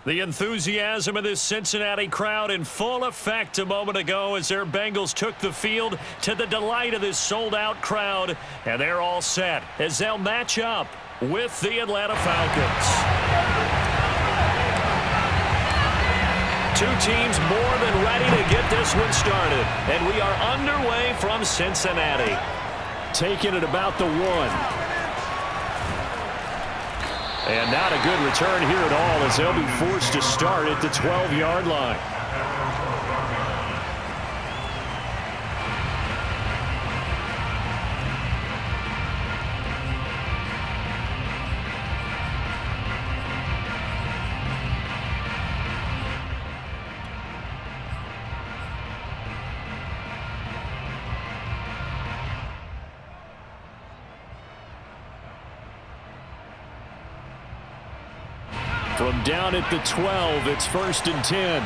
The enthusiasm of this Cincinnati crowd in full effect a moment ago as their Bengals took the field to the delight of this sold-out crowd. And they're all set as they'll match up with the Atlanta Falcons. Two teams more than ready to get this one started. And we are underway from Cincinnati. Taking it about the 1. And not a good return here at all as they'll be forced to start at the 12-yard line. From down at the 12, it's 1st and 10.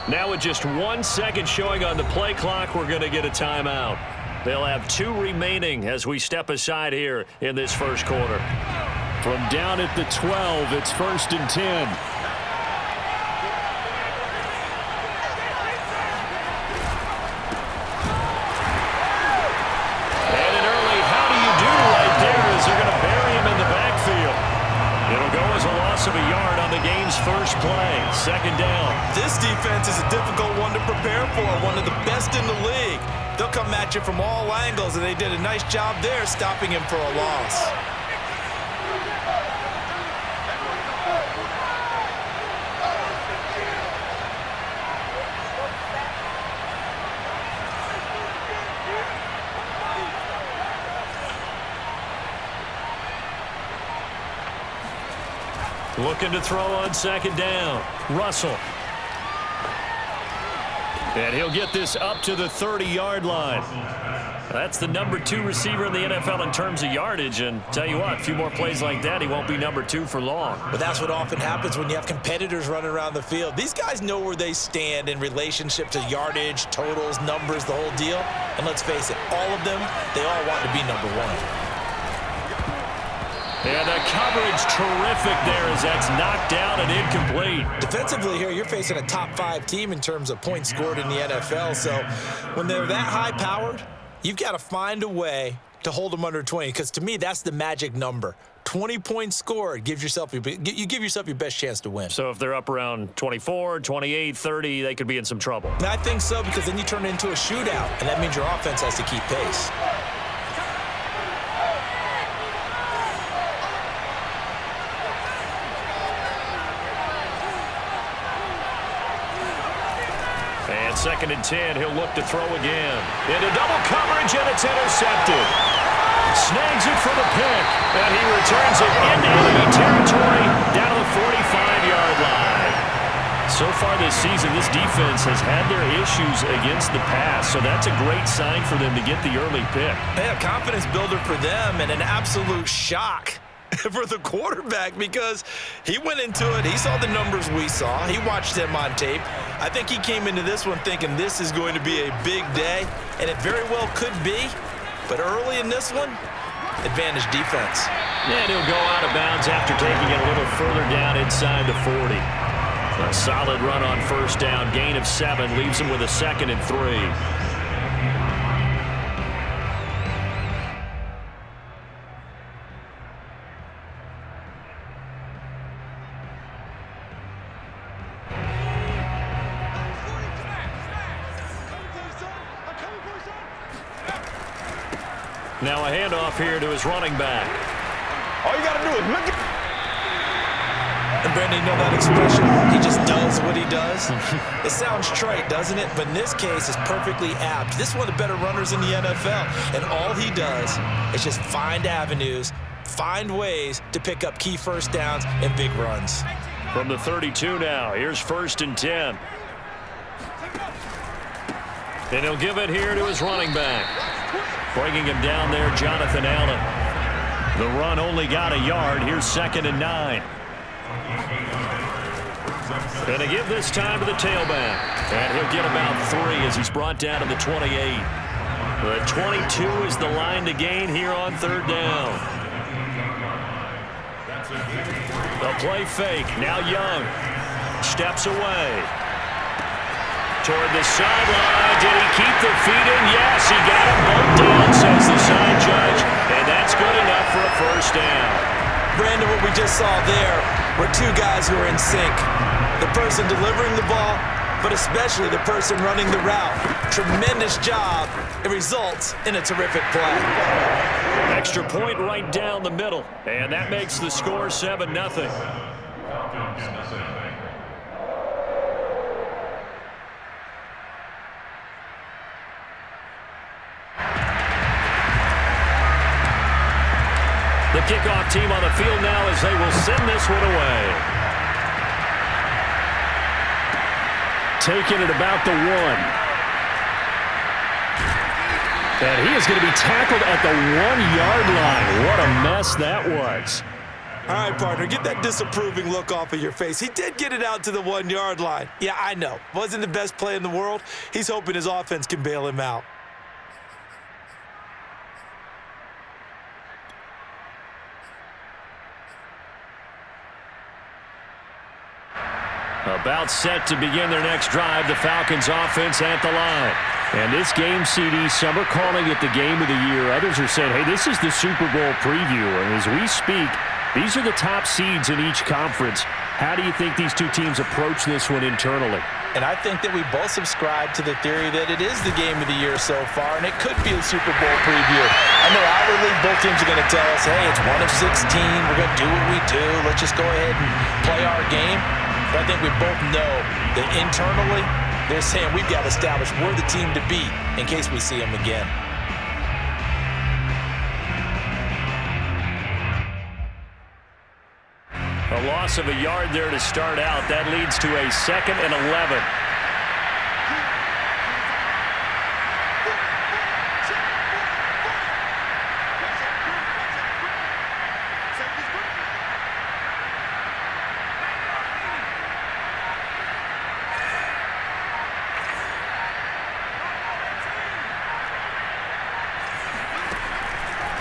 Now with just 1 second showing on the play clock, we're going to get a timeout. They'll have 2 remaining as we step aside here in this first quarter. From down at the 12, it's 1st and 10. Of a yard on the game's first play. 2nd down. This defense is a difficult one to prepare for, one of the best in the league. They'll come at you from all angles, and they did a nice job there stopping him for a loss. Looking to throw on 2nd down. Russell. And he'll get this up to the 30-yard line. That's the number 2 receiver in the NFL in terms of yardage. And tell you what, a few more plays like that, he won't be number 2 for long. But that's what often happens when you have competitors running around the field. These guys know where they stand in relationship to yardage, totals, numbers, the whole deal. And let's face it, all of them, they all want to be number 1. And the coverage terrific there as that's knocked down and incomplete. Defensively here, you're facing a top 5 team in terms of points scored in the NFL. So when they're that high-powered, you've got to find a way to hold them under 20. Because to me, that's the magic number. 20 points scored gives yourself you give yourself your best chance to win. So if they're up around 24, 28, 30, they could be in some trouble. And I think so, because then you turn it into a shootout, and that means your offense has to keep pace. And 2nd and 10, he'll look to throw again. Into double coverage, and it's intercepted. Snags it for the pick, and he returns it into enemy territory down to the 45-yard line. So far this season, this defense has had their issues against the pass, so that's a great sign for them to get the early pick. Yeah, confidence builder for them, and an absolute shock for the quarterback, because he went into it, he saw the numbers we saw, he watched them on tape. I think he came into this one thinking this is going to be a big day, and it very well could be, but early in this one, advantage defense. And he'll go out of bounds after taking it a little further down inside the 40. A solid run on 1st down, gain of 7, leaves him with a 2nd and 3. Now a handoff here to his running back. All you got to do is look at... And Brandon, you know that expression? He just does what he does. It sounds trite, doesn't it? But in this case, it's perfectly apt. This is one of the better runners in the NFL. And all he does is just find avenues, find ways to pick up key 1st downs and big runs. From the 32 now, here's 1st and 10. And he'll give it here to his running back. Bringing him down there, Jonathan Allen. The run only got a yard. Here's 2nd and 9. Going to give this time to the tailback. And he'll get about 3 as he's brought down to the 28. The 22 is the line to gain here on third down. The play fake. Now Young steps away. Toward the sideline. Did he keep the feet in? Yes, he got him both down, says the side judge. And that's good enough for a first down. Brandon, what we just saw there were two guys who are in sync. The person delivering the ball, but especially the person running the route. Tremendous job. It results in a terrific play. Extra point right down the middle. And that makes the score 7-0. The kickoff team on the field now as they will send this one away. Taking it about the 1. And he is going to be tackled at the 1-yard line. What a mess that was. All right, partner, get that disapproving look off of your face. He did get it out to the 1-yard line. Yeah, I know. Wasn't the best play in the world. He's hoping his offense can bail him out. About set to begin their next drive, the Falcons offense at the line. And this game, CD, some are calling it the game of the year. Others are saying, hey, this is the Super Bowl preview. And as we speak, these are the top seeds in each conference. How do you think these two teams approach this one internally? And I think that we both subscribe to the theory that it is the game of the year so far, and it could be a Super Bowl preview. I know outwardly both teams are going to tell us, hey, it's 1 of 16. We're going to do what we do. Let's just go ahead and play our game. But I think we both know that internally, they're saying we've got to establish we're the team to beat in case we see them again. A loss of a yard there to start out. That leads to a 2nd and 11.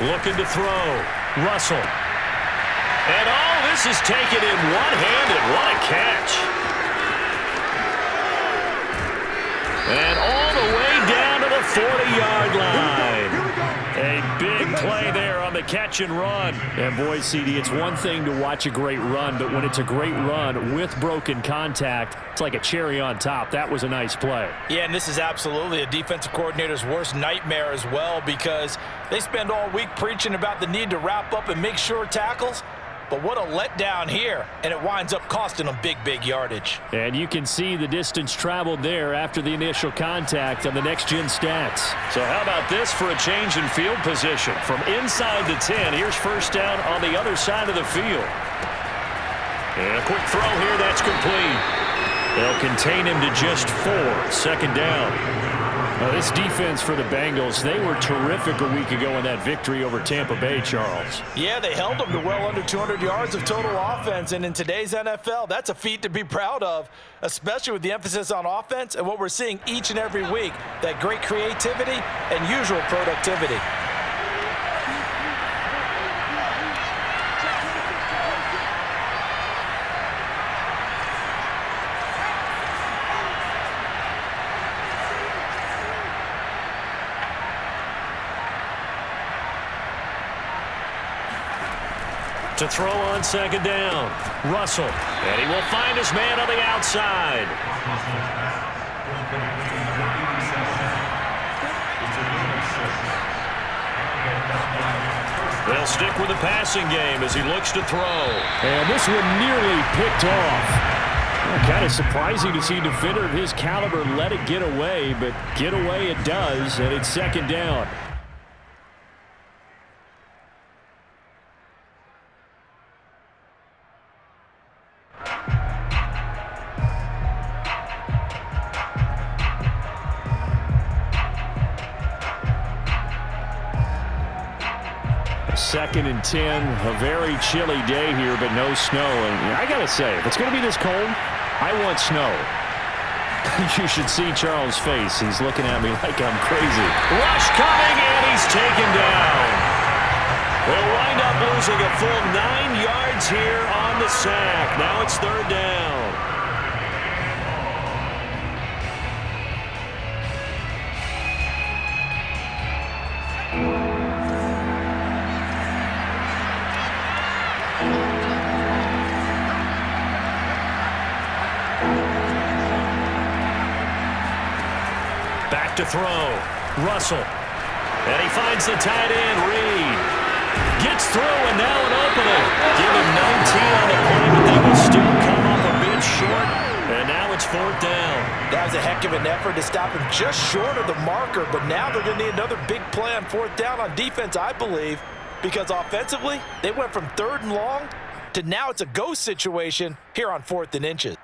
Looking to throw. Russell. And this is taken in one-handed. What a catch. And all the way down to the 40-yard line. A big play there on the catch and run. And boy, CD, it's one thing to watch a great run, but when it's a great run with broken contact, it's like a cherry on top. That was a nice play. Yeah, and this is absolutely a defensive coordinator's worst nightmare as well, because they spend all week preaching about the need to wrap up and make sure tackles. But what a letdown here, and it winds up costing them big yardage. And you can see the distance traveled there after the initial contact on the next-gen stats. So how about this for a change in field position? From inside the 10, here's first down on the other side of the field. And a quick throw here, that's complete. They'll contain him to just 4, 2nd down. Now, this defense for the Bengals, they were terrific a week ago in that victory over Tampa Bay, Charles. Yeah, they held them to well under 200 yards of total offense, and in today's NFL, that's a feat to be proud of, especially with the emphasis on offense and what we're seeing each and every week, that great creativity and usual productivity. To throw on 2nd down. Russell. And he will find his man on the outside. They'll stick with the passing game as he looks to throw. And this one nearly picked off. Well, kind of surprising to see a defender of his caliber let it get away, but get away it does, and it's 2nd down. Second and 10, a very chilly day here, but no snow. And I got to say, if it's going to be this cold, I want snow. You should see Charles' face. He's looking at me like I'm crazy. Rush coming, and he's taken down. They'll wind up losing a full 9 yards here on the sack. Now it's third down. Back to throw. Russell. And he finds the tight end, Reed. Gets through, and now an opening. Give him 19 on the play, but they will still come up a bit short. And now it's fourth down. That was a heck of an effort to stop him just short of the marker, but now they're going to need another big play on fourth down on defense, I believe, because offensively, they went from 3rd and long to now it's a go situation here on 4th and inches.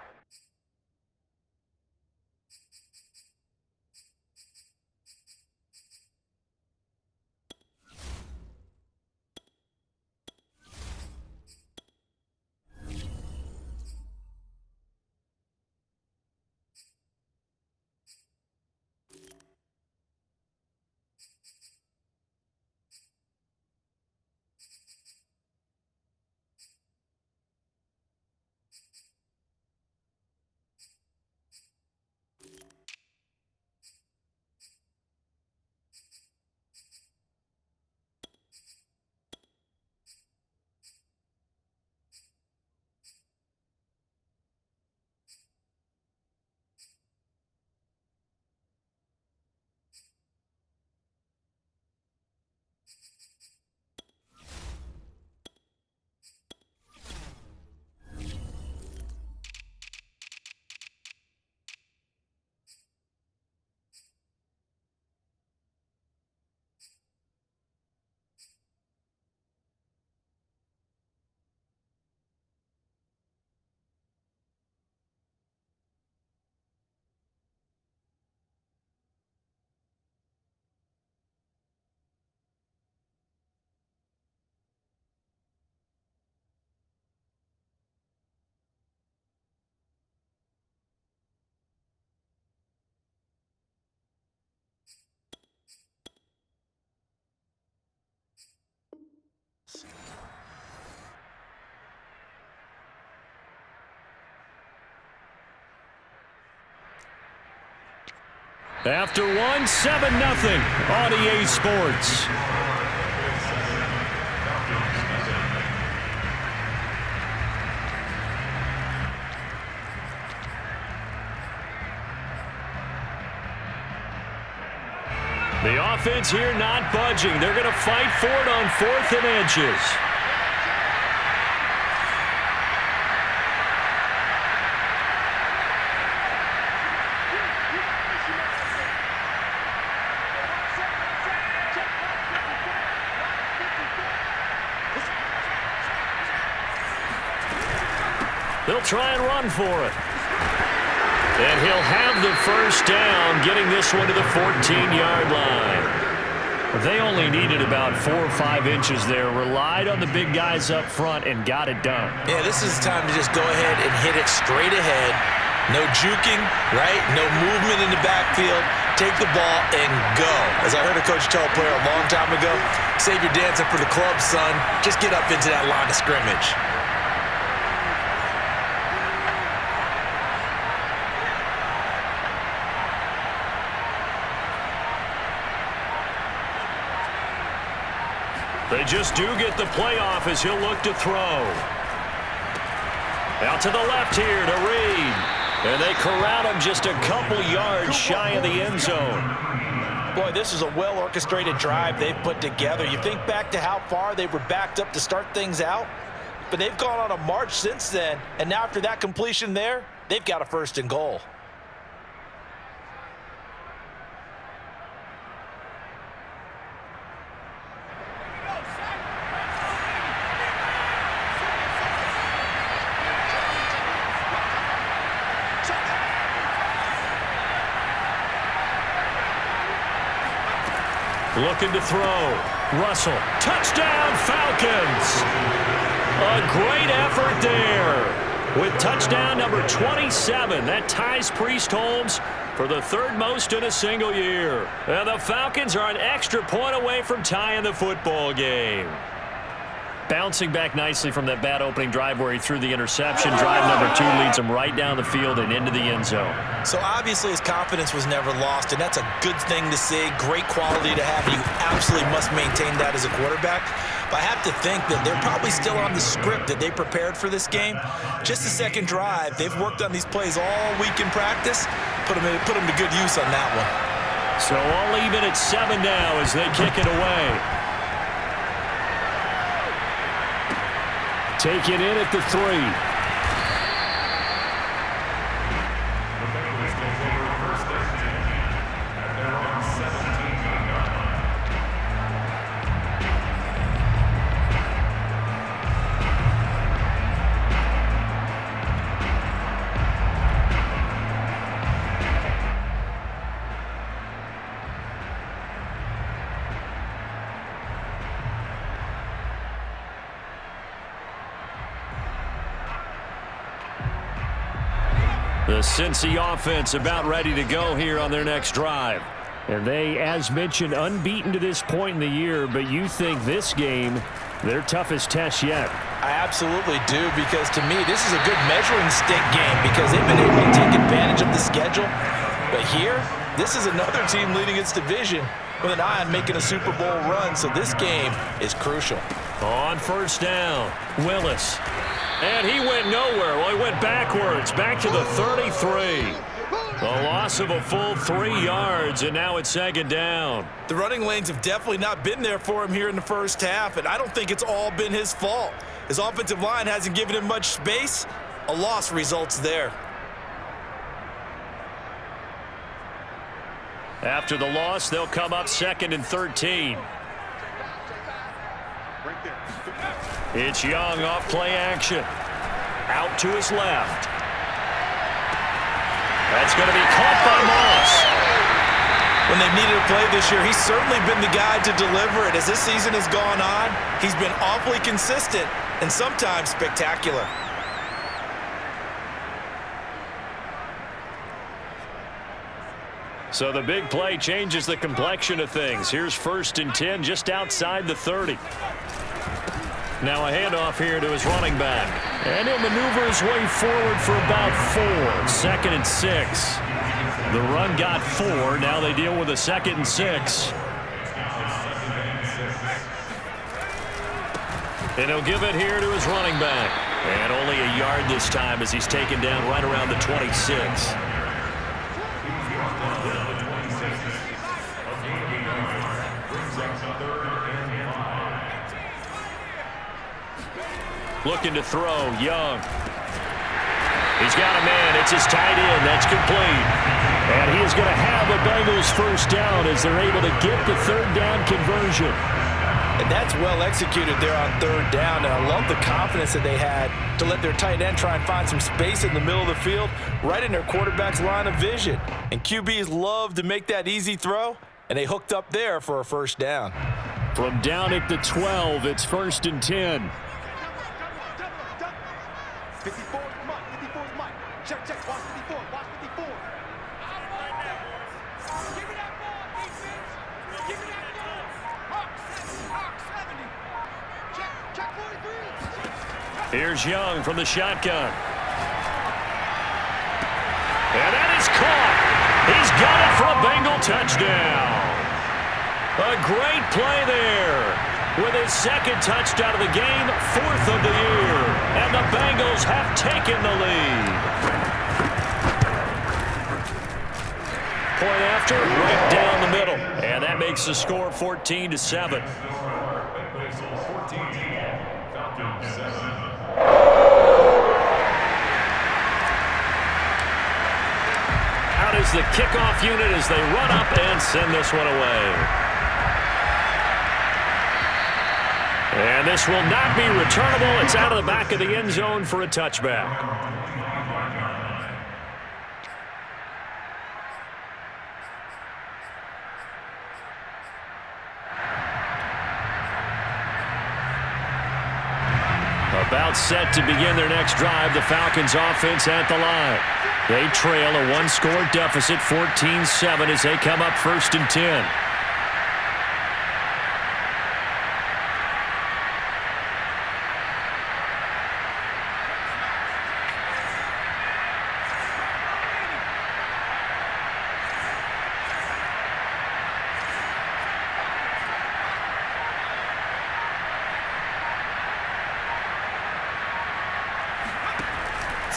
After one, 7-0 on EA Sports. The offense here not budging. They're going to fight for it on 4th and inches. They'll try and run for it. And he'll have the first down, getting this one to the 14-yard line. They only needed about 4 or 5 inches there, relied on the big guys up front, and got it done. Yeah, this is time to just go ahead and hit it straight ahead. No juking, right? No movement in the backfield. Take the ball and go. As I heard a coach tell a player a long time ago, save your dancing for the club, son. Just get up into that line of scrimmage. They just do get the playoff as he'll look to throw. Out to the left here to Reed. And they corral him just a couple yards shy of the end zone. Boy, this is a well-orchestrated drive they've put together. You think back to how far they were backed up to start things out, but they've gone on a march since then. And now after that completion there, they've got a 1st and goal. Looking to throw. Russell. Touchdown, Falcons. A great effort there. with touchdown number 27. That ties Priest-Holmes for the third most in a single year. And the Falcons are an extra point away from tying the football game. Bouncing back nicely from that bad opening drive where he threw the interception. Drive number 2 leads him right down the field and into the end zone. So obviously his confidence was never lost, and that's a good thing to see. Great quality to have. You absolutely must maintain that as a quarterback. But I have to think that they're probably still on the script that they prepared for this game. Just the second drive. They've worked on these plays all week in practice. Put them to good use on that one. So all even at 7 now as they kick it away. Take it in at the 3. The Cincy offense about ready to go here on their next drive. And they, as mentioned, unbeaten to this point in the year, but you think this game, their toughest test yet. I absolutely do, because to me, this is a good measuring stick game because they've been able to take advantage of the schedule. But here, this is another team leading its division with an eye on making a Super Bowl run, so this game is crucial. On first down, Willis. And he went nowhere. Well, he went backwards, back to the 33. The loss of a full 3 yards, and now it's second down. The running lanes have definitely not been there for him here in the first half, and I don't think it's all been his fault. His offensive line hasn't given him much space. A loss results there. After the loss, they'll come up 2nd and 13. It's Young off play action. Out to his left. That's going to be caught by Moss. When they've needed a play this year, he's certainly been the guy to deliver it. As this season has gone on, he's been awfully consistent and sometimes spectacular. So the big play changes the complexion of things. Here's 1st and 10 just outside the 30. Now a handoff here to his running back. And he'll maneuver his way forward for about 4. 2nd and 6. The run got 4. Now they deal with a 2nd and 6. And he'll give it here to his running back. And only a yard this time as he's taken down right around the 26. Looking to throw, Young. He's got a man. It's his tight end. That's complete. And he is going to have a Bengals first down as they're able to get the 3rd down conversion. And that's well executed there on 3rd down. And I love the confidence that they had to let their tight end try and find some space in the middle of the field, right in their quarterback's line of vision. And QBs love to make that easy throw, and they hooked up there for a first down. From down at the 12, it's 1st and 10. 54 is Mike. 54 is Mike. Check, watch 54. Watch 54. Give me that ball, defense. Give me that ball. Hawk 70. Check 43. Here's Young from the shotgun. And that is caught. He's got it for a Bengal touchdown. A great play there. With his 2nd touchdown of the game, 4th of the year. And the Bengals have taken the lead. Point after, right down the middle. And that makes the score 14-7. Out is the kickoff unit as they run up and send this one away. And this will not be returnable. It's out of the back of the end zone for a touchback. A About set to begin their next drive, the Falcons offense at the line. They trail a one-score deficit, 14-7, as they come up 1st and 10.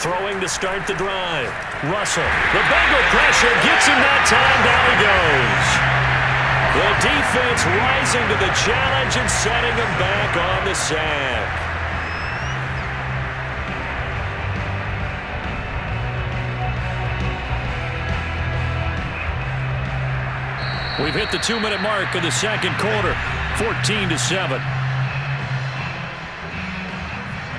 Throwing to start the drive. Russell. The Bengal pressure gets him that time. Down he goes. The defense rising to the challenge and setting him back on the sack. We've hit the 2-minute mark of the second quarter. 14-7.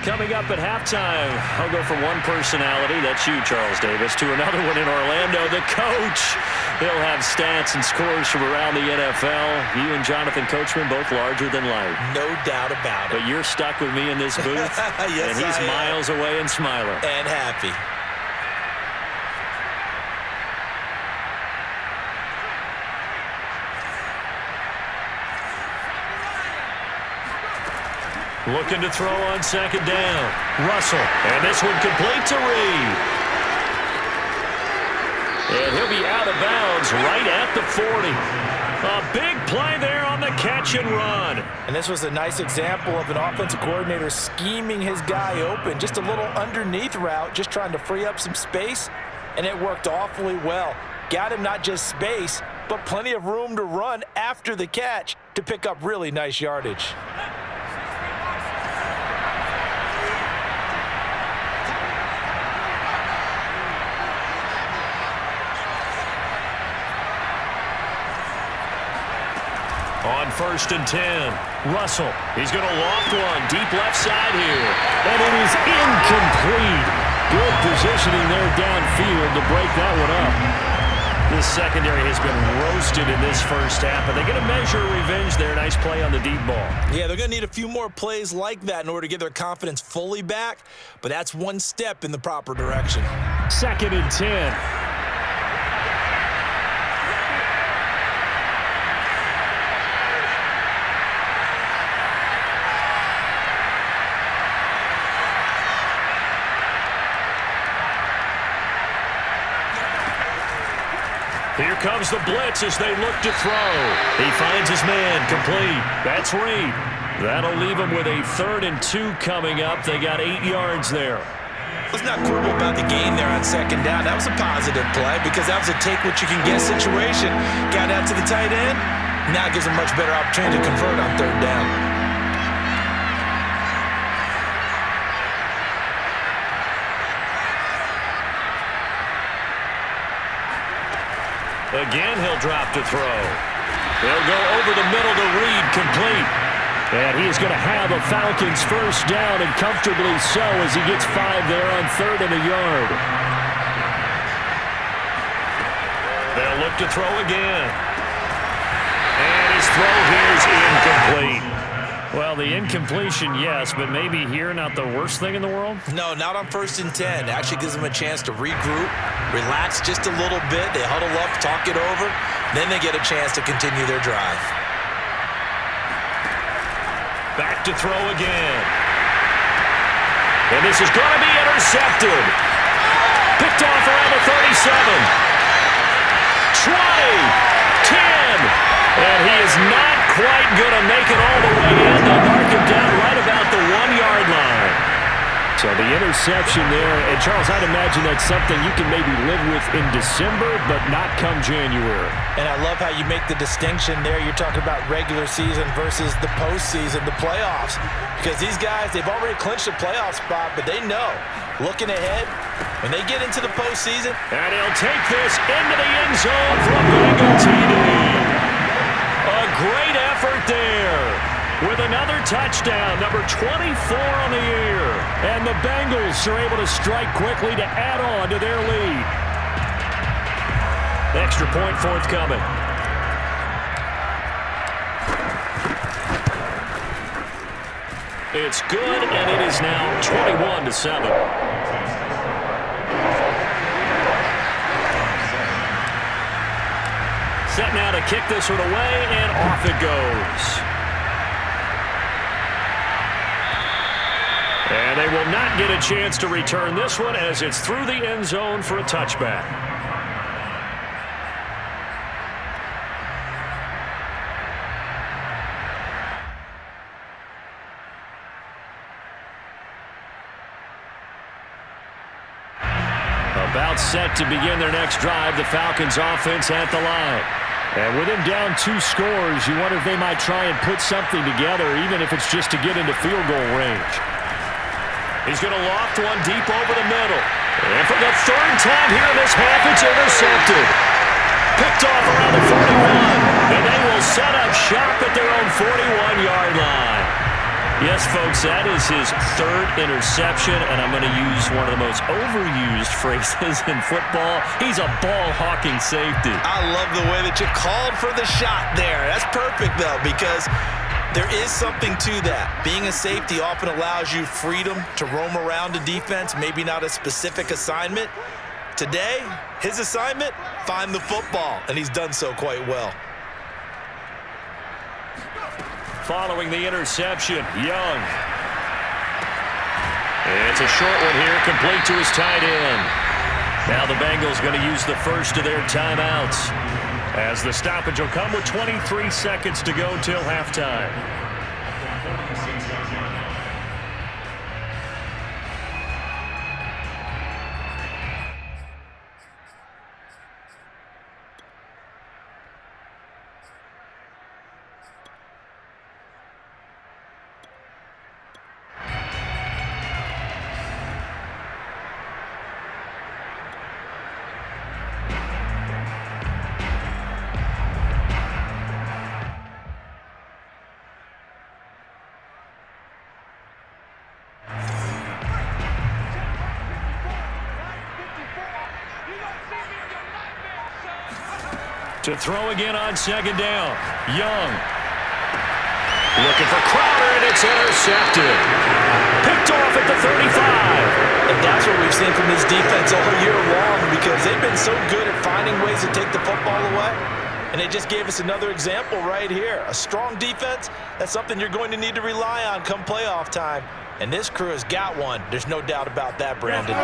Coming up at halftime, I'll go from one personality, that's you, Charles Davis, to another one in Orlando, the coach. He'll have stats and scores from around the NFL. You and Jonathan Coachman, both larger than life. No doubt about it. But you're stuck with me in this booth, yes, and he's miles away and smiling. And happy. Looking to throw on second down. Russell. And this one complete to Reed. And he'll be out of bounds right at the 40. A big play there on the catch and run. And this was a nice example of an offensive coordinator scheming his guy open. Just a little underneath route, just trying to free up some space. And it worked awfully well. Got him not just space, but plenty of room to run after the catch to pick up really nice yardage. On 1st and 10, Russell. He's going to loft one deep left side here. And it is incomplete. Good positioning there downfield to break that one up. This secondary has been roasted in this first half, but they're going to measure revenge there. Nice play on the deep ball. Yeah, they're going to need a few more plays like that in order to get their confidence fully back, but that's one step in the proper direction. 2nd and 10. Here comes the blitz as they look to throw. He finds his man complete. That's Reed. That'll leave him with a 3rd and 2 coming up. They got 8 yards there. Let's not quibble about the gain there on second down. That was a positive play because that was a take-what-you-can-get situation. Got out to the tight end. Now it gives him a much better opportunity to convert on 3rd down. Again, he'll drop to throw. He'll go over the middle to Reed, complete. And he is going to have a Falcons first down, and comfortably so as he gets 5 there on 3rd and a yard. They'll look to throw again. And his throw here is incomplete. Well, the incompletion, yes, but maybe here not the worst thing in the world? No, not on 1st and 10. Actually gives them a chance to regroup, relax just a little bit. They huddle up, talk it over. Then they get a chance to continue their drive. Back to throw again. And this is going to be intercepted. Picked off around the 37. 20. 10. And he is not quite going to make it all the way in. They'll mark him down right about the 1-yard line. So the interception there. And, Charles, I'd imagine that's something you can maybe live with in December, but not come January. And I love how you make the distinction there. You're talking about regular season versus the postseason, the playoffs. Because these guys, they've already clinched a playoff spot, but they know, looking ahead, when they get into the postseason. And he'll take this into the end zone for a Bengal TD. A great effort there with another touchdown, number 24 on the year. And the Bengals are able to strike quickly to add on to their lead. Extra point forthcoming. It's good, and it is now 21-7. Set now to kick this one away, and off it goes. And they will not get a chance to return this one as it's through the end zone for a touchback. About set to begin their next drive, the Falcons offense at the line. And with him down 2 scores, you wonder if they might try and put something together, even if it's just to get into field goal range. He's going to loft one deep over the middle. And for the 3rd time here in this half, it's intercepted. Picked off around the 41. And they will set up shop at their own 41-yard line. Yes, folks, that is his 3rd interception, and I'm going to use one of the most overused phrases in football. He's a ball-hawking safety. I love the way that you called for the shot there. That's perfect, though, because there is something to that. Being a safety often allows you freedom to roam around the defense, maybe not a specific assignment. Today, his assignment, find the football, and he's done so quite well. Following the interception, Young. It's a short one here, complete to his tight end. Now the Bengals going to use the first of their timeouts, as the stoppage will come with 23 seconds to go till halftime. To throw again on 2nd down. Young. Looking for Crowder, and it's intercepted. Picked off at the 35. And that's what we've seen from this defense all year long, because they've been so good at finding ways to take the football away. And they just gave us another example right here. A strong defense, that's something you're going to need to rely on come playoff time. And this crew has got one. There's no doubt about that, Brandon.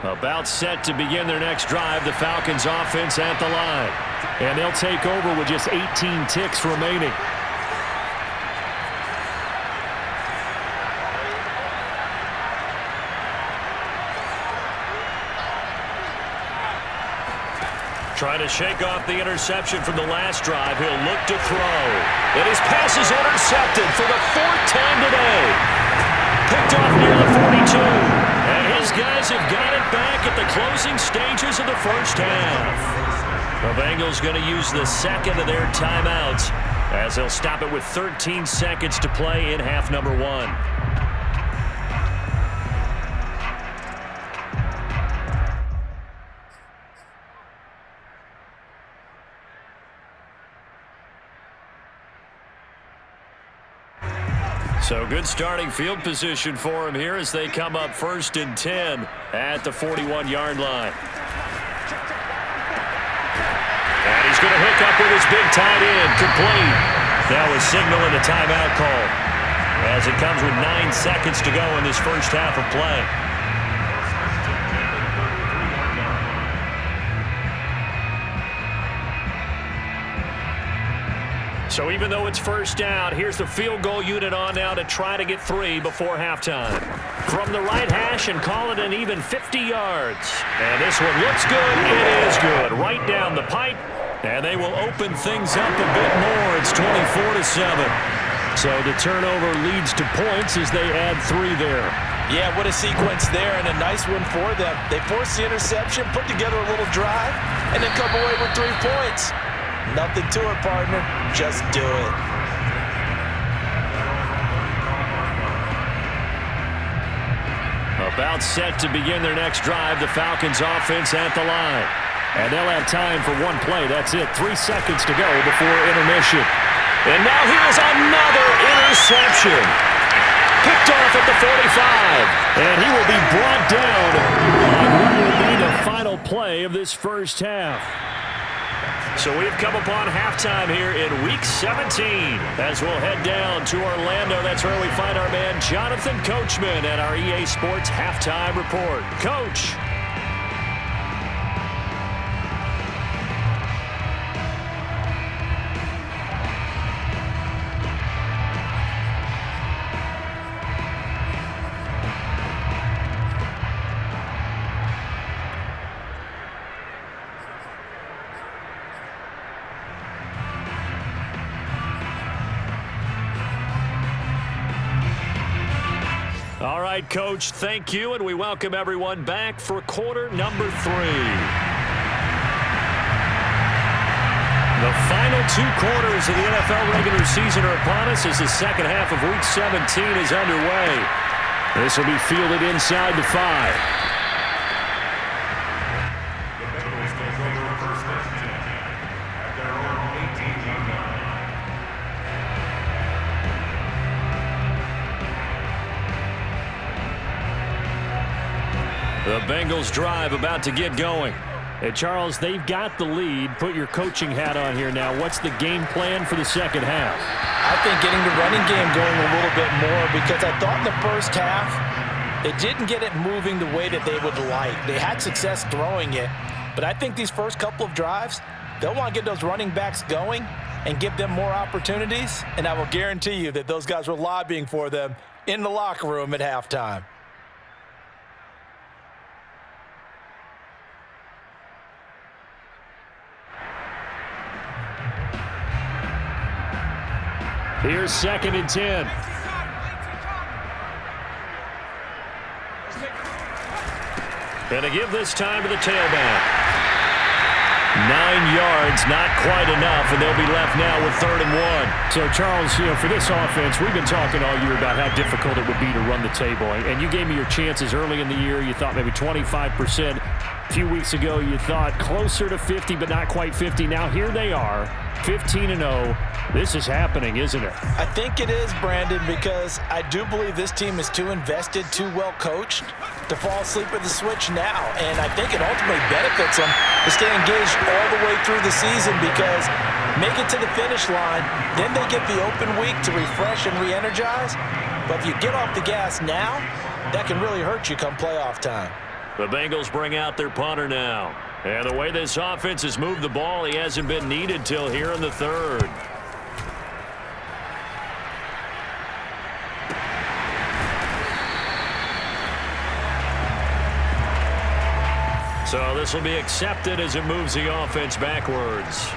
About set to begin their next drive, the Falcons offense at the line. And they'll take over with just 18 ticks remaining. Trying to shake off the interception from the last drive. He'll look to throw. And his pass is intercepted for the 4th time today. Picked off near the 42. And his guys have got it back at the closing stages of the first half. The Bengals going to use the 2nd of their timeouts, as they'll stop it with 13 seconds to play in half number 1. So good starting field position for him here as they come up 1st and 10 at the 41-yard line. And he's going to hook up with his big tight end, complete. That was signaling a timeout call, as it comes with 9 seconds to go in this first half of play. So even though it's first down, here's the field goal unit on now to try to get 3 before halftime. From the right hash and call it an even 50 yards. And this one looks good. It is good. Right down the pipe. And they will open things up a bit more. It's 24-7. So the turnover leads to points as they add 3 there. Yeah, what a sequence there, and a nice one for them. They force the interception, put together a little drive, and then come away with 3 points. Nothing to it, partner. Just do it. About set to begin their next drive, the Falcons offense at the line. And they'll have time for one play. That's it. 3 seconds to go before intermission. And now here's another interception. Picked off at the 45. And he will be brought down on what will be the final play of this first half. So we've come upon halftime here in Week 17. As we'll head down to Orlando, that's where we find our man Jonathan Coachman at our EA Sports Halftime Report. Coach. All right, Coach, thank you, and we welcome everyone back for quarter number 3. The final 2 quarters of the NFL regular season are upon us as the second half of Week 17 is underway. This will be fielded inside the 5. The Bengals drive about to get going. Hey, Charles, they've got the lead. Put your coaching hat on here now. What's the game plan for the second half? I think getting the running game going a little bit more, because I thought in the first half they didn't get it moving the way that they would like. They had success throwing it, but I think these first couple of drives, they'll want to get those running backs going and give them more opportunities, and I will guarantee you that those guys were lobbying for them in the locker room at halftime. Here's 2nd and 10. And to give this time to the tailback. 9 yards, not quite enough, and they'll be left now with 3rd and 1. So, Charles, for this offense, we've been talking all year about how difficult it would be to run the table. And you gave me your chances early in the year. You thought maybe 25%. A few weeks ago, you thought closer to 50, but not quite 50. Now, here they are, 15-0. This is happening, isn't it? I think it is, Brandon, because I do believe this team is too invested, too well coached to fall asleep at the switch now. And I think it ultimately benefits them to stay engaged all the way through the season, because make it to the finish line, then they get the open week to refresh and re-energize. But if you get off the gas now, that can really hurt you come playoff time. The Bengals bring out their punter now. And the way this offense has moved the ball, he hasn't been needed till here in the 3rd. So this will be accepted as it moves the offense backwards.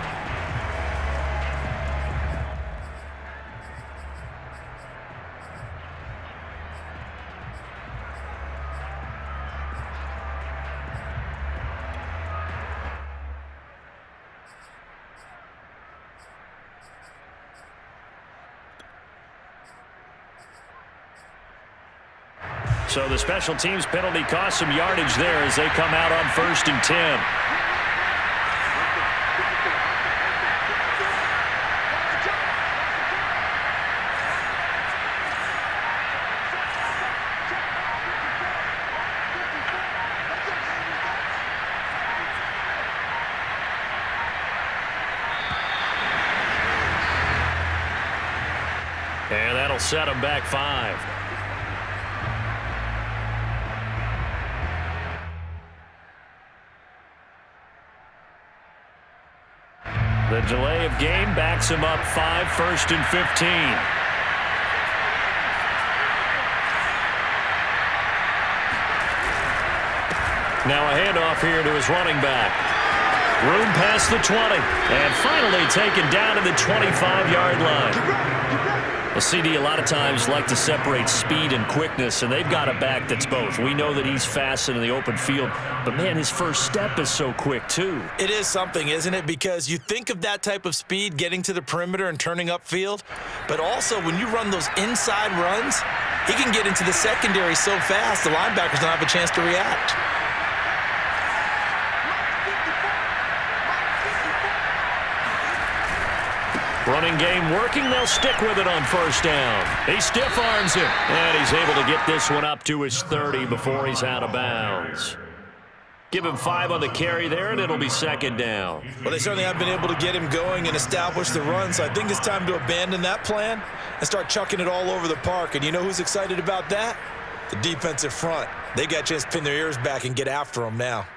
So the special teams penalty cost some yardage there as they come out on 1st and 10. And that'll set them back 5. The delay of game backs him up 5, 1st and 15. Now a handoff here to his running back. Room past the 20. And finally taken down to the 25-yard line. A CD a lot of times like to separate speed and quickness, and they've got a back that's both. We know that he's fast in the open field, but, man, his first step is so quick, too. It is something, isn't it? Because you think of that type of speed getting to the perimeter and turning upfield, but also when you run those inside runs, he can get into the secondary so fast the linebackers don't have a chance to react. Running game working. They'll stick with it on first down. He stiff arms him, and he's able to get this one up to his 30 before he's out of bounds. Give him 5 on the carry there, and it'll be second down. Well, they certainly have been able to get him going and establish the run, so I think it's time to abandon that plan and start chucking it all over the park. And you know who's excited about that? The defensive front. They got a chance to pin their ears back and get after him now.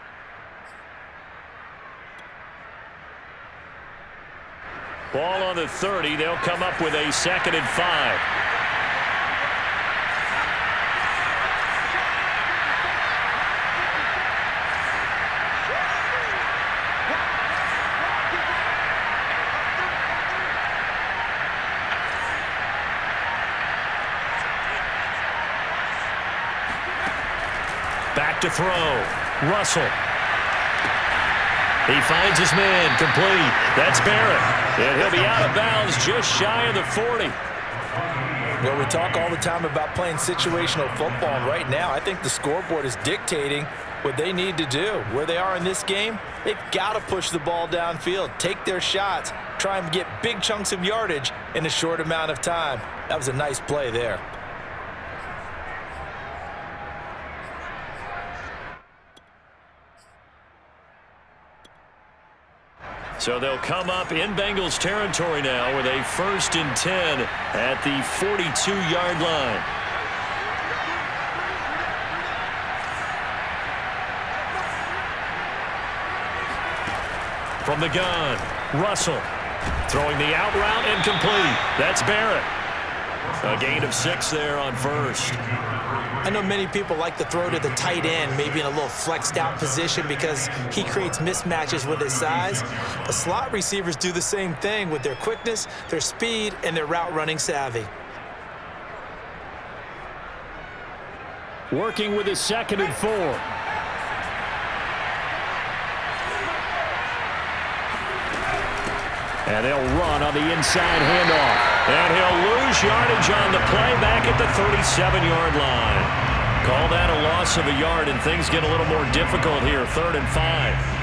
Ball on the 30. They'll come up with a 2nd and 5. Back to throw. Russell. He finds his man, complete. That's Barrett. And he'll be out of bounds just shy of the 40. Well, we talk all the time about playing situational football, and right now I think the scoreboard is dictating what they need to do. Where they are in this game, they've got to push the ball downfield, take their shots, try and get big chunks of yardage in a short amount of time. That was a nice play there. So they'll come up in Bengals territory now with a 1st and 10 at the 42-yard line. From the gun, Russell throwing the out route incomplete. That's Barrett. A gain of 6 there on first. I know many people like to throw to the tight end, maybe in a little flexed out position because he creates mismatches with his size. But slot receivers do the same thing with their quickness, their speed, and their route running savvy. Working with his 2nd and 4. And they'll run on the inside handoff. And he'll lose yardage on the play back at the 37-yard line. Call that a loss of a yard, and things get a little more difficult here. 3rd and 5.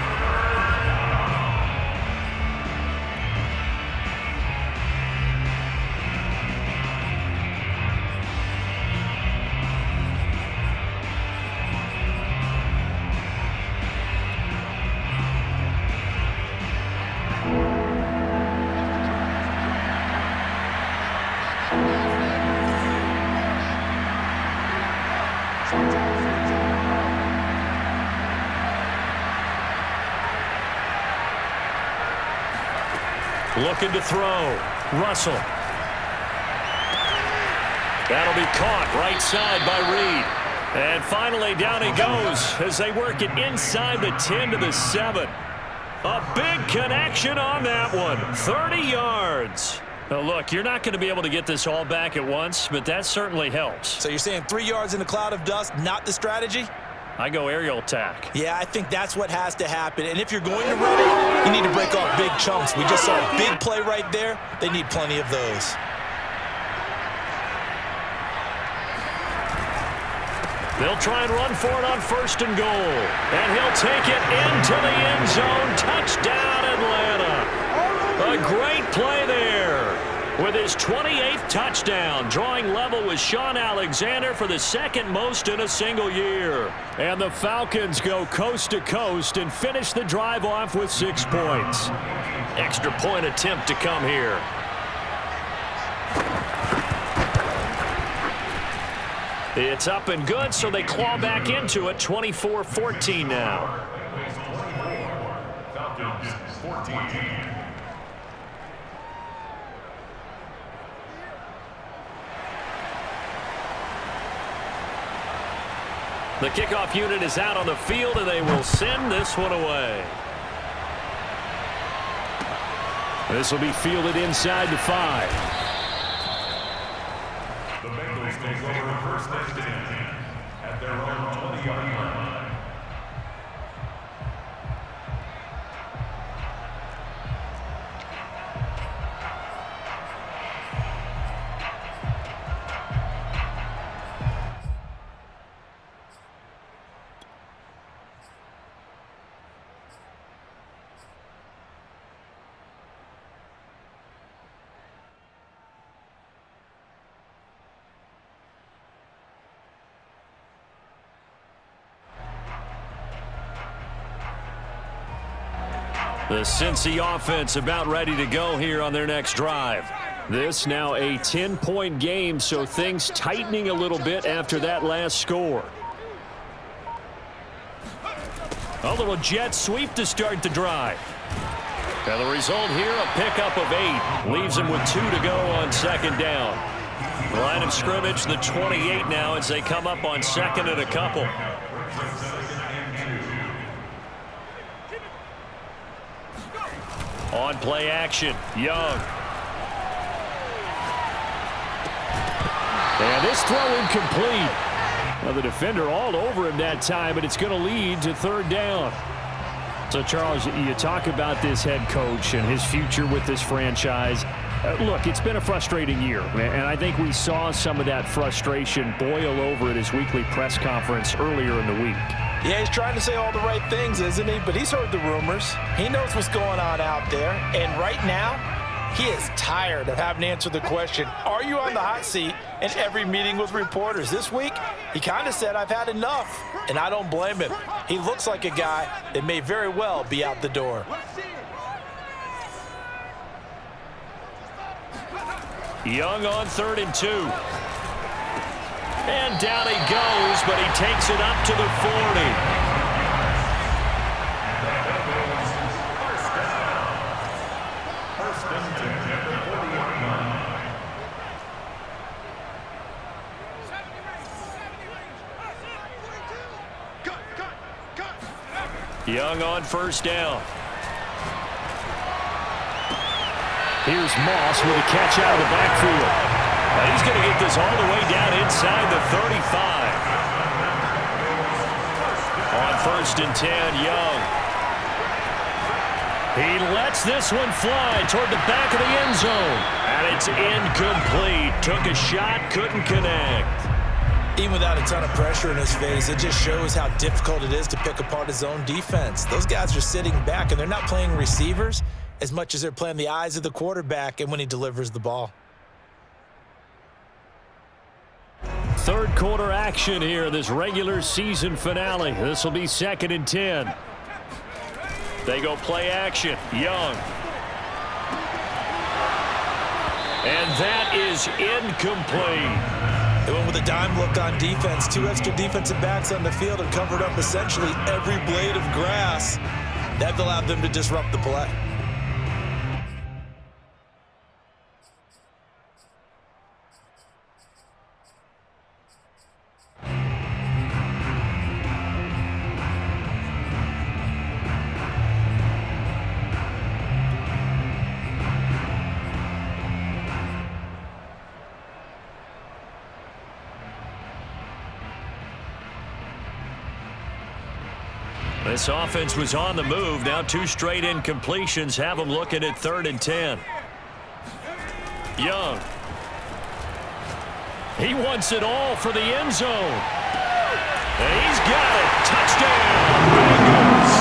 Looking to throw. Russell. That'll be caught right side by Reed. And finally down he goes as they work it inside the 10 to the 7. A big connection on that one. 30 yards. Now look, you're not going to be able to get this all back at once, but that certainly helps. So you're saying 3 yards in a cloud of dust, not the strategy? I go aerial attack. Yeah, I think that's what has to happen. And if you're going to run it, you need to break off big chunks. We just saw a big play right there. They need plenty of those. They'll try and run for it on 1st and goal. And he'll take it into the end zone. Touchdown, Atlanta. A great play there. With his 28th touchdown, drawing level with Sean Alexander for the 2nd most in a single year. And the Falcons go coast to coast and finish the drive off with 6 points. Extra point attempt to come here. It's up and good, so they claw back into it. 24-14 now. Falcons 14. The kickoff unit is out on the field, and they will send this one away. This will be fielded inside the 5. The Bengals take over 1st and 10 at their own 20-yard line. The Cincy offense about ready to go here on their next drive. This now a 10-point game, so things tightening a little bit after that last score. A little jet sweep to start the drive. And the result here, a pickup of 8. Leaves them with 2 to go on second down. Line of scrimmage, the 28 now as they come up on second and a couple. On play action, Young. And this throw incomplete. Well, the defender all over him that time, but it's going to lead to third down. So, Charles, you talk about this head coach and his future with this franchise. Look, it's been a frustrating year, and I think we saw some of that frustration boil over at his weekly press conference earlier in the week. Yeah, he's trying to say all the right things, isn't he? But he's heard the rumors. He knows what's going on out there. And right now, he is tired of having to answer the question, are you on the hot seat, in every meeting with reporters. This week, he kind of said, I've had enough, and I don't blame him. He looks like a guy that may very well be out the door. Young on 3rd and 2. And down he goes, but he takes it up to the 40. Young on 1st down. Here's Moss with a catch out of the backfield. And he's going to get this all the way down inside the 35. On 1st and 10, Young. He lets this one fly toward the back of the end zone. And it's incomplete. Took a shot, couldn't connect. Even without a ton of pressure in his face, it just shows how difficult it is to pick apart his own defense. Those guys are sitting back, and they're not playing receivers as much as they're playing the eyes of the quarterback and when he delivers the ball. Third quarter action here, this regular season finale. This will be 2nd and 10. They go play action. Young. And that is incomplete. They went with a dime look on defense. 2 extra defensive backs on the field and covered up essentially every blade of grass. That allowed them to disrupt the play. This offense was on the move. Now 2 straight incompletions have them looking at 3rd and 10. Young. He wants it all for the end zone. And he's got it. Touchdown. Bengals.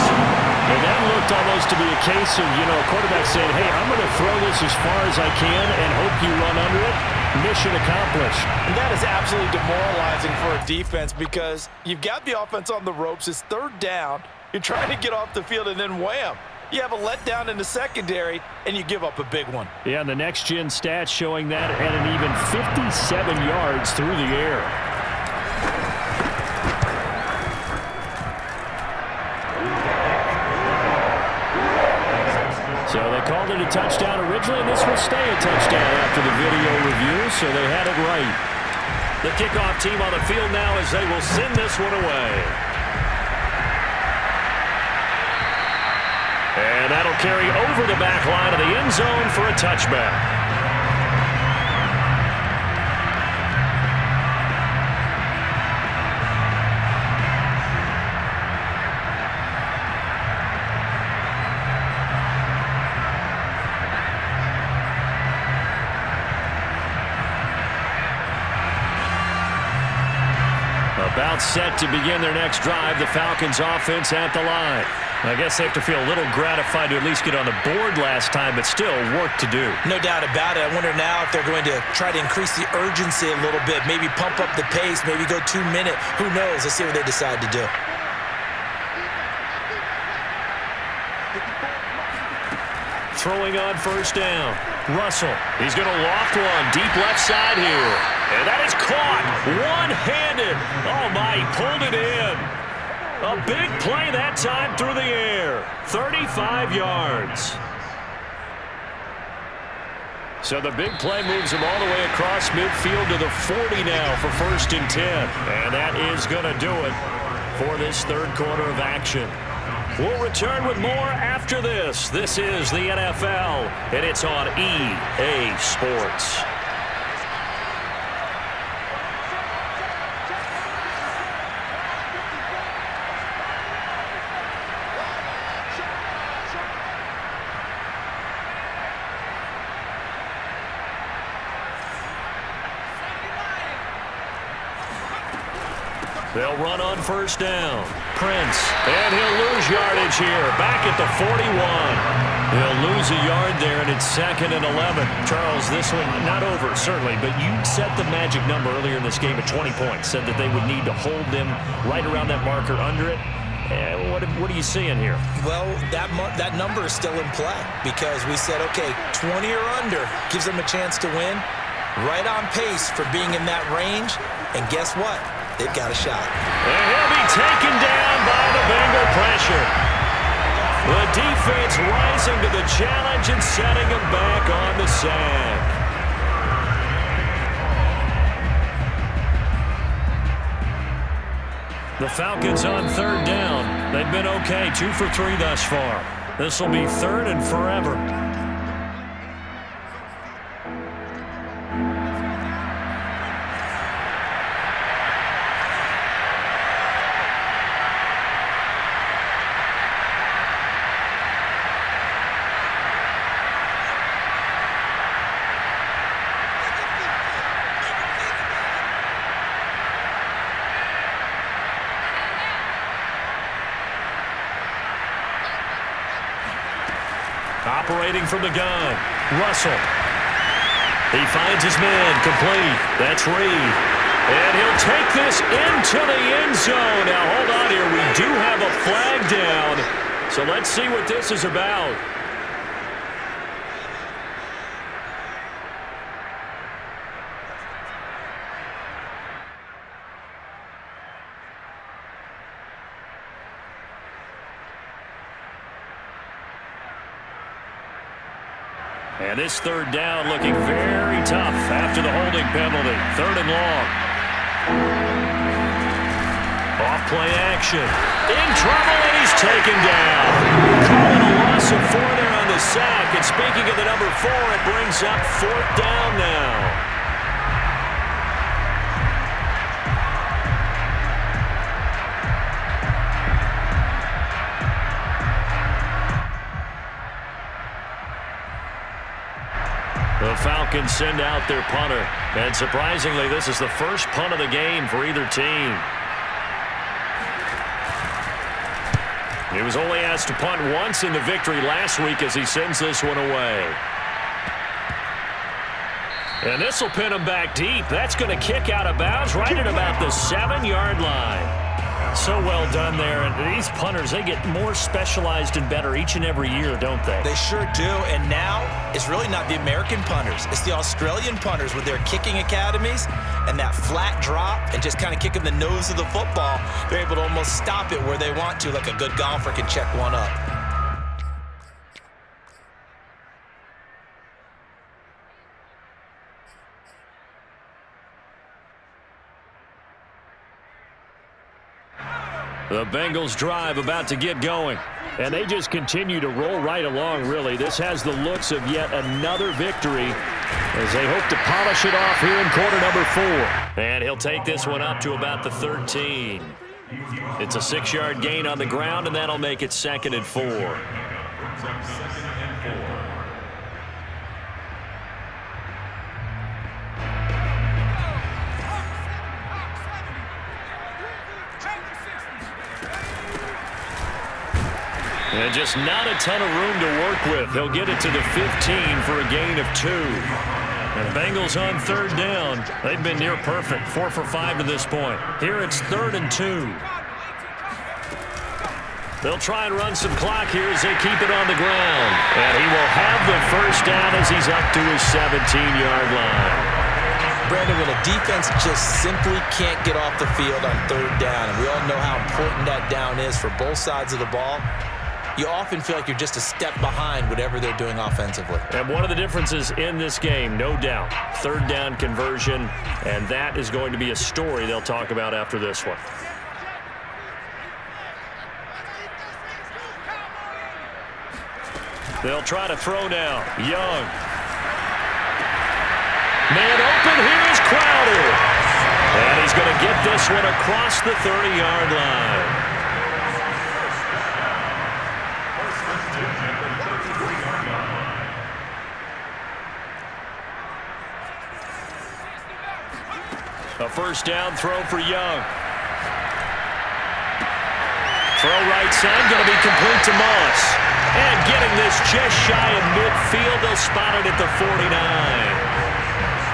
And that looked almost to be a case of, a quarterback saying, hey, I'm going to throw this as far as I can and hope you run under it. Mission accomplished. And that is absolutely demoralizing for a defense because you've got the offense on the ropes. It's 3rd down. You're trying to get off the field, and then wham, you have a letdown in the secondary, and you give up a big one. Yeah, and the next-gen stats showing that at an even 57 yards through the air. So they called it a touchdown originally, and this will stay a touchdown after the video review, so they had it right. The kickoff team on the field now as they will send this one away. And that'll carry over the back line of the end zone for a touchback. About set to begin their next drive, the Falcons offense at the line. I guess they have to feel a little gratified to at least get on the board last time, but still work to do. No doubt about it. I wonder now if they're going to try to increase the urgency a little bit, maybe pump up the pace, maybe go 2-minute. Who knows? Let's see what they decide to do. throwing on first down. Russell, he's going to loft one deep left side here. And that is caught one-handed. Oh, my, he pulled it in. A big play that time through the air. 35 yards. So the big play moves him all the way across midfield to the 40 now for 1st and 10. And that is going to do it for this third quarter of action. We'll return with more after this. This is the NFL, and it's on EA Sports. They'll run on first down. Prince, and he'll lose yardage here. Back at the 41. He'll lose a yard there, and it's 2nd and 11. Charles, this one not over, certainly, but you set the magic number earlier in this game at 20 points. Said that they would need to hold them right around that marker under it. What are you seeing here? Well, that number is still in play because we said, okay, 20 or under gives them a chance to win. Right on pace for being in that range. And guess what? They've got a shot. And he'll be taken down by the Bengal pressure. The defense rising to the challenge and setting him back on the sack. The Falcons on 3rd down. They've been okay, 2 for 3 thus far. This will be 3rd and forever. Operating from the gun, Russell. He finds his man, complete. That's Reed. And he'll take this into the end zone. Now, hold on here. We do have a flag down. So let's see what this is about. And this 3rd down looking very tough after the holding penalty. 3rd and long. Off play action. In trouble, and he's taken down. Calling a loss of 4 there on the sack. And speaking of the number 4, it brings up 4th down now. The Falcons send out their punter. And surprisingly, this is the first punt of the game for either team. He was only asked to punt once in the victory last week as he sends this one away. And this will pin him back deep. That's going to kick out of bounds right at about the 7-yard line. So well done there. And these punters, they get more specialized and better each and every year, don't they? They sure do. And now it's really not the American punters. It's the Australian punters with their kicking academies and that flat drop and just kind of kicking the nose of the football. They're able to almost stop it where they want to, like a good golfer can check one up. The Bengals drive about to get going. And they just continue to roll right along, really. This has the looks of yet another victory as they hope to polish it off here in quarter number 4. And he'll take this one up to about the 13. It's a 6-yard gain on the ground, and that'll make it 2nd and 4. And just not a ton of room to work with. He'll get it to the 15 for a gain of 2. And the Bengals on 3rd down. They've been near perfect, 4 for 5 to this point. Here it's 3rd and 2. They'll try and run some clock here as they keep it on the ground. And he will have the first down as he's up to his 17-yard line. Brandon, when a defense just simply can't get off the field on third down, and we all know how important that down is for both sides of the ball, you often feel like you're just a step behind whatever they're doing offensively. And one of the differences in this game, no doubt, third down conversion, and that is going to be a story they'll talk about after this one. They'll try to throw now. Young. Man open, here is Crowder. And he's going to get this one across the 30-yard line. A first down throw for Young. Throw right side, going to be complete to Moss. And getting this just shy of midfield, they'll spot it at the 49.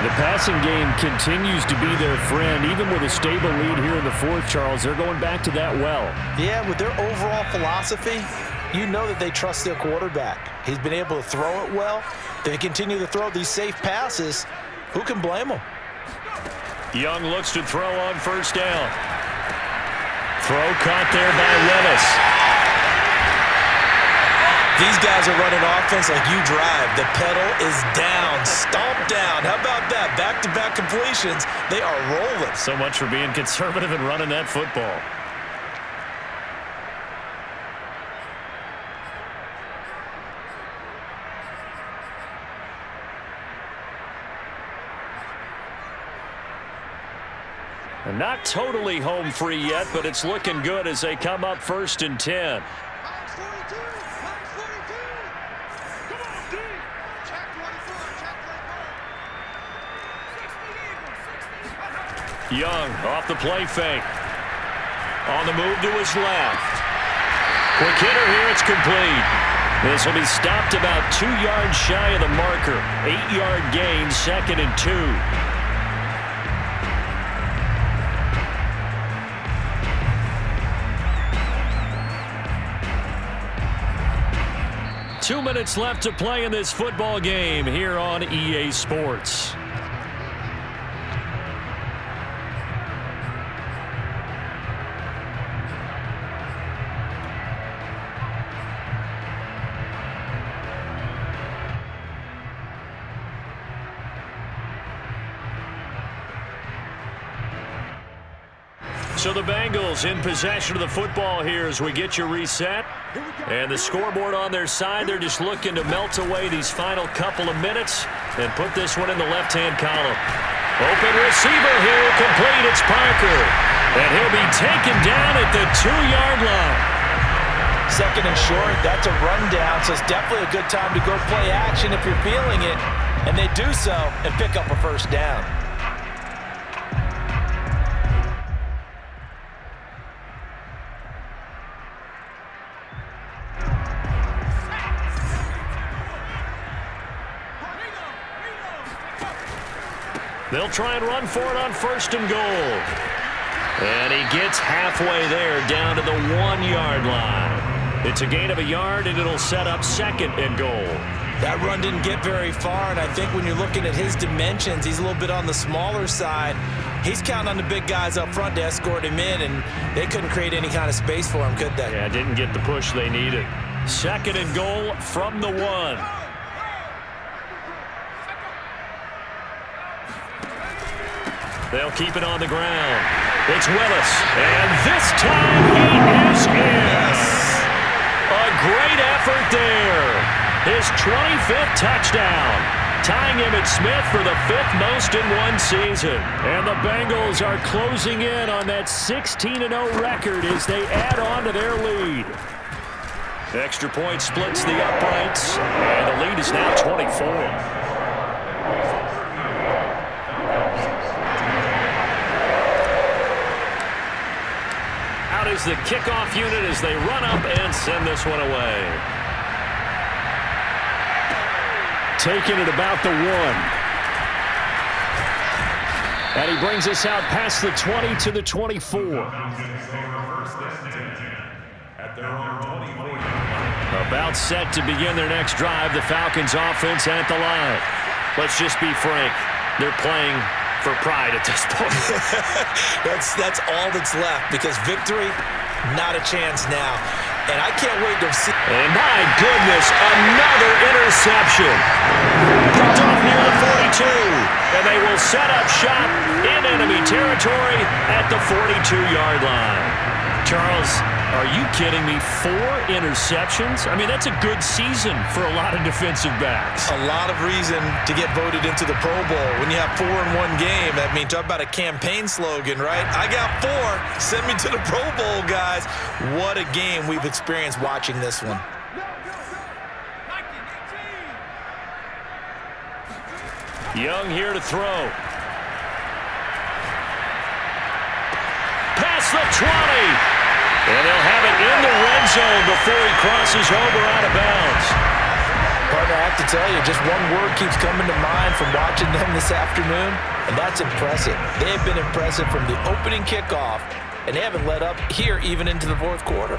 The passing game continues to be their friend. Even with a stable lead here in the fourth, Charles, they're going back to that well. Yeah, with their overall philosophy, you know that they trust their quarterback. He's been able to throw it well. They continue to throw these safe passes. Who can blame them? Young looks to throw on first down. Throw caught there by Levis. These guys are running offense like you drive. The pedal is down, stomped down. How about that? Back-to-back completions. They are rolling. So much for being conservative and running that football. And not totally home free yet, but it's looking good as they come up 1st and 10. Young off the play fake. On the move to his left. Quick hitter here, it's complete. This will be stopped about 2 yards shy of the marker. 8-yard gain, 2nd and 2. 2 minutes left to play in this football game here on EA Sports. So the Bengals in possession of the football here as we get you reset. And the scoreboard on their side, they're just looking to melt away these final couple of minutes and put this one in the left-hand column. Open receiver here, complete, it's Parker. And he'll be taken down at the 2-yard line. 2nd and short, that's a rundown, so it's definitely a good time to go play action if you're feeling it. And they do so and pick up a first down. They'll try and run for it on 1st and goal. And he gets halfway there down to the 1-yard line. It's a gain of a yard, and it'll set up 2nd and goal. That run didn't get very far, and I think when you're looking at his dimensions, he's a little bit on the smaller side. He's counting on the big guys up front to escort him in, and they couldn't create any kind of space for him, could they? Yeah, didn't get the push they needed. 2nd and goal from the 1. They'll keep it on the ground. It's Willis, and this time he is in. A great effort there. His 25th touchdown, tying Emmitt Smith for the 5th most in one season. And the Bengals are closing in on that 16-0 record as they add on to their lead. Extra point splits the uprights, and the lead is now 24. Is the kickoff unit as they run up and send this one away. Taking it about the 1. And he brings us out past the 20 to the 24. at their own 24-yard line. About set to begin their next drive, the Falcons offense at the line. Let's just be frank, they're playing for pride at this point. That's all that's left, because victory, not a chance now. And I can't wait to see. And my goodness, another interception. Picked off near the 42. And they will set up shop in enemy territory at the 42-yard line. Charles, are you kidding me? 4 interceptions? I mean, that's a good season for a lot of defensive backs. A lot of reason to get voted into the Pro Bowl. When you have 4 in one game, I mean, talk about a campaign slogan, right? I got 4. Send me to the Pro Bowl, guys. What a game we've experienced watching this one. Young here to throw. Past the 20. And they'll have it in the red zone before he crosses over out of bounds. Partner, I have to tell you, just one word keeps coming to mind from watching them this afternoon, and that's impressive. They have been impressive from the opening kickoff, and they haven't let up here even into the fourth quarter.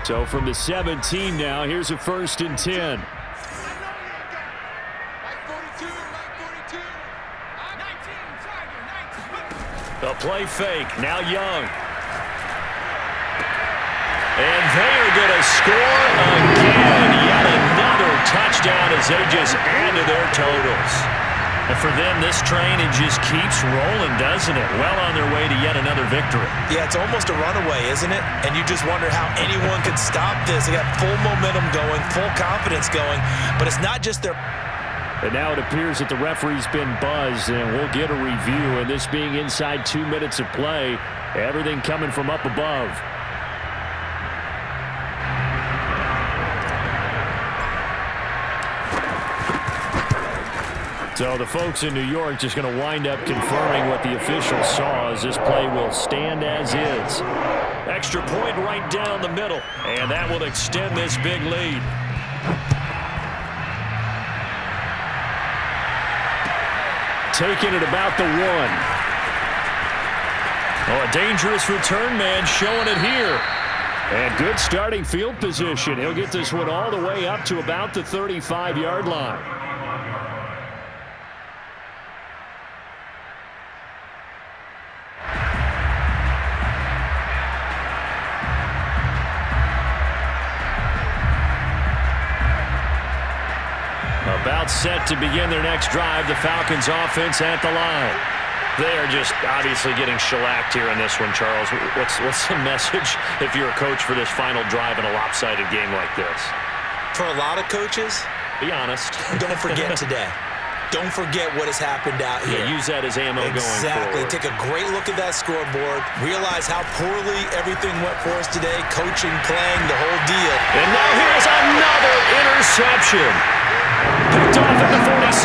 So from the 17 now, here's a 1st and 10. The play fake, now Young. And they are going to score again. Yet another touchdown as they just add to their totals. And for them, this train, it just keeps rolling, doesn't it? Well on their way to yet another victory. Yeah, it's almost a runaway, isn't it? And you just wonder how anyone could stop this. They got full momentum going, full confidence going, but it's not just their... And now it appears that the referee's been buzzed, and we'll get a review. And this being inside 2 minutes of play, everything coming from up above. So the folks in New York just going to wind up confirming what the official saw, as this play will stand as is. Extra point right down the middle, and that will extend this big lead. Taking it about the 1. Oh, a dangerous return man showing it here. And good starting field position. He'll get this one all the way up to about the 35-yard line. About set to begin their next drive, the Falcons offense at the line. They are just obviously getting shellacked here in this one, Charles. What's the message if you're a coach for this final drive in a lopsided game like this? For a lot of coaches, be honest. Don't forget today. Don't forget what has happened out here. Yeah, use that as ammo going forward. Exactly. Take a great look at that scoreboard. Realize how poorly everything went for us today. Coaching, playing, the whole deal. And now here's another interception. Picked off at the 46.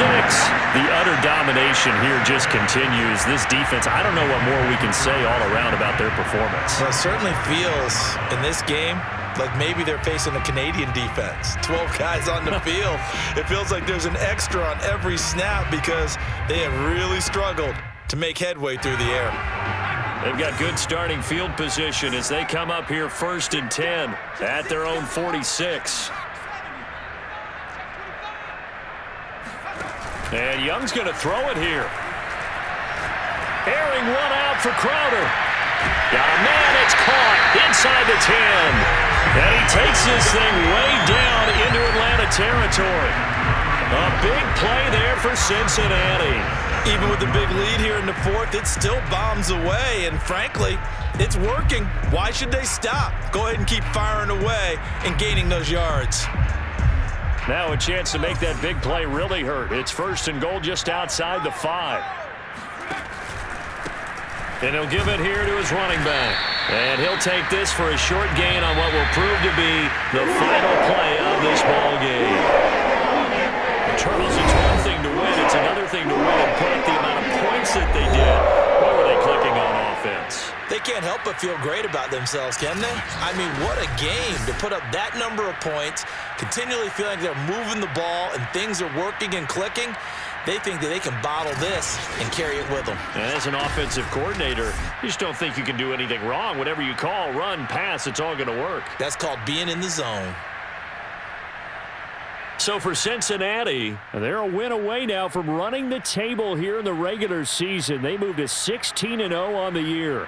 The utter domination here just continues. This defense, I don't know what more we can say all around about their performance. Well, it certainly feels in this game like maybe they're facing a Canadian defense. 12 guys on the field. It feels like there's an extra on every snap because they have really struggled to make headway through the air. They've got good starting field position as they come up here 1st and 10 at their own 46. And Young's going to throw it here. Airing one out for Crowder. Got a man, it's caught inside the 10. And he takes this thing way down into Atlanta territory. A big play there for Cincinnati. Even with the big lead here in the fourth, it still bombs away. And frankly, it's working. Why should they stop? Go ahead and keep firing away and gaining those yards. Now a chance to make that big play really hurt. It's 1st and goal just outside the 5. And he'll give it here to his running back. And he'll take this for a short gain on what will prove to be the final play of this ball game. Charles, it's one thing to win. It's another thing to win and put up the amount of points that they did. What were they clicking on offense? They can't help but feel great about themselves, can they? I mean, what a game to put up that number of points, continually feeling like they're moving the ball and things are working and clicking. They think that they can bottle this and carry it with them. And as an offensive coordinator, you just don't think you can do anything wrong. Whatever you call, run, pass, it's all going to work. That's called being in the zone. So for Cincinnati, they're a win away now from running the table here in the regular season. They moved to 16-0 on the year.